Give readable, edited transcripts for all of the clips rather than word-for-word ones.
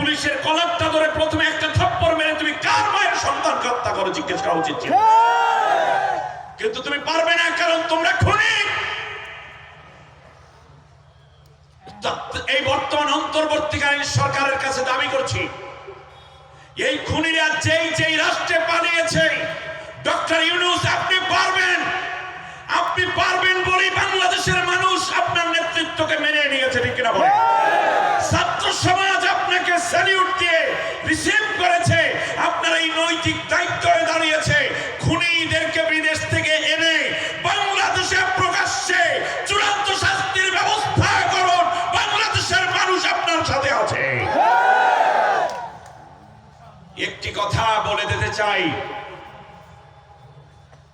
পুলিশের কলারটা ধরে প্রথমে একটা থাপ্পড় মেরে তুমি কার মায়ের সন্তানকে হত্যা করো জিজ্ঞেস করা উচিত ছিল, কিন্তু তুমি পারবে না, কারণ তোমরা খুনি। এই বর্তমান অন্তর্বর্তীকালীন সরকারের কাছে দাবি করছি, এই খুনিরা যেই যেই রাষ্ট্রে পালিয়েছে, ডক্টর ইউনূস আপনি পারবেন বলেই বাংলাদেশের মানুষ আপনার নেতৃত্বকে মেনে নিয়েছে, ঠিক কিনা বলেন? ছাত্র সমাজ আপনাকে স্যালিউট দিয়ে রিসিভ করেছে, আপনার এই নৈতিক দায়িত্ব হয়ে দাঁড়িয়েছে খুনিদেরকে বিদেশ থেকে এনে বাংলাদেশে প্রকাশ্যে চূড়ান্ত শাস্তির ব্যবস্থা করুন। বাংলাদেশের মানুষ আপনার সাথে আছে। একটি কথা বলে দিতে চাই,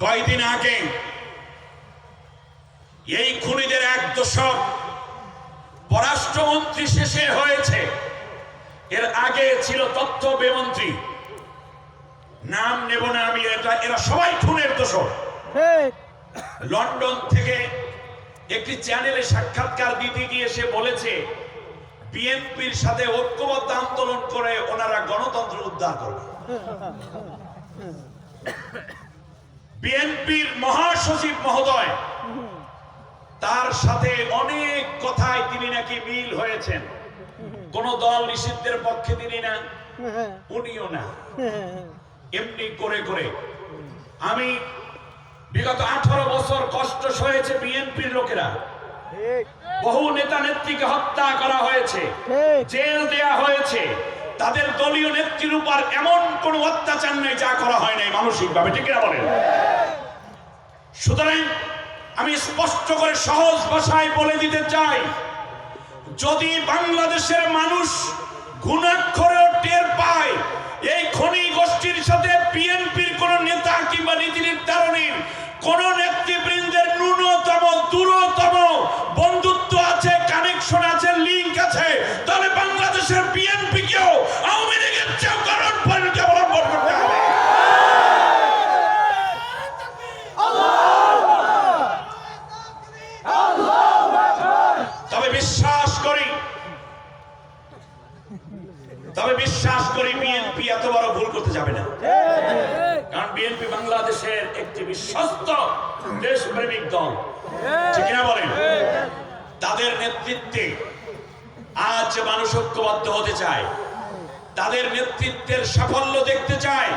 কয়েকদিন আগে এই খুনিদের এক দশক পররাষ্ট্রমন্ত্রী শেষে হয়েছে, এর আগে ছিল তথ্য মন্ত্রী, নাম নেব না আমি, এরা সবাই খুনের দোষর। লন্ডন থেকে একটি চ্যানেলে সাক্ষাৎকার দিতে গিয়ে সে বলেছে বিএনপির সাথে ঐক্যবদ্ধ আন্দোলন করে ওনারা গণতন্ত্র উদ্ধার করবে। বিএনপির মহাসচিব মহোদয়, তার সাথে অনেক কথায় তিনি নাকি মিল হয়েছেন, কোন দল নিষিদ্ধের পক্ষে তিনি না, উনিও না। এমনি করে করে আমি বিগত 18 বছর কষ্ট সয়েছে বিএনপির লোকেরা, বহু নেতা নেত্রীকে হত্যা করা হয়েছে, জেল দেয়া হয়েছে, তাদের দলীয় নেত্রীর উপর এমন কোন অত্যাচার নেই যা করা হয় নাই মানসিকভাবে, ঠিক না বলেন? সুতরাং আমি স্পষ্ট করে সহজ ভাষায় বলে দিতে চাই, যদি বাংলাদেশের মানুষ ঘুণাক্ষরেও টের পায় এই খনি গোষ্ঠীর সাথে বিএনপির কোন নেতা কিংবা নীতি নির্ধারণীর কোন নেতৃবৃন্দের ন্যূনতম দূরতম বন্ধুত্ব আছে, কানেকশন আছে, লিঙ্ক আছে, তাহলে বাংলাদেশের বিএনপি কেও আওয়ামী লীগের চেয়েও কারণ পরিণতি অবলম্বন করতে হবে। তবে বিশ্বাস করি বিএনপি এত বড় ভুল করতে যাবে না, কারণ বিএনপি বাংলাদেশের একটি বিশ্বস্ত দেশপ্রেমিক দল, ঠিক না বলেন? তাদের নেতৃত্বে আজ মানুষ ঐক্যবদ্ধ হতে চায়, তাদের নেতৃত্বের সাফল্য দেখতে চায়।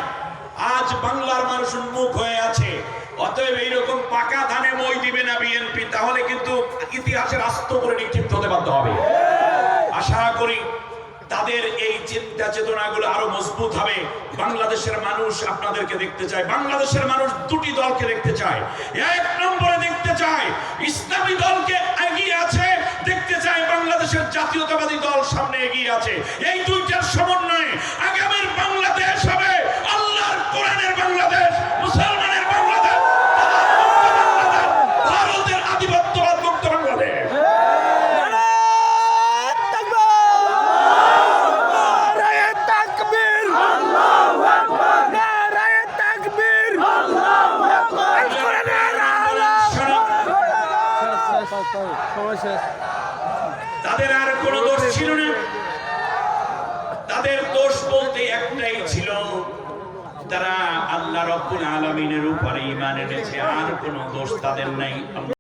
আজ বাংলার মানুষ উন্মুখ হয়ে আছে, অতএব এইরকম পাকা ধানে মই দিবে না বিএনপি, তাহলে কিন্তু ইতিহাসের আস্ত করে নিক্ষিপ্ত হতে বাধ্য হবে। আশা করি তাদের এই চিন্তা চেতনাগুলো আরো মজবুত হবে। বাংলাদেশের মানুষ আপনাদেরকে দেখতে চায়, বাংলাদেশের মানুষ দুটি দলকে দেখতে চায়। এক নম্বরে দেখতে চায় ইসলামী দলকে এগিয়ে আছে, দেখতে চায় বাংলাদেশের জাতীয়তাবাদী দল সামনে এগিয়ে আছে। এই দুইটার সমন্বয়ে আগামীর বাংলাদেশ হবে আল্লাহর কোরআনের বাংলাদেশ, মুসলমানের বাংলাদেশ, ভারতের আধিপত্যবাদ মুক্ত বাংলাদেশ। তাদের আর কোন দোষ ছিল না, তাদের দোষ বলতে একটাই ছিল, তারা আল্লাহ রাব্বুল আলামিনের উপরে ঈমান এনেছে, আর কোন দোষ তাদের নাই।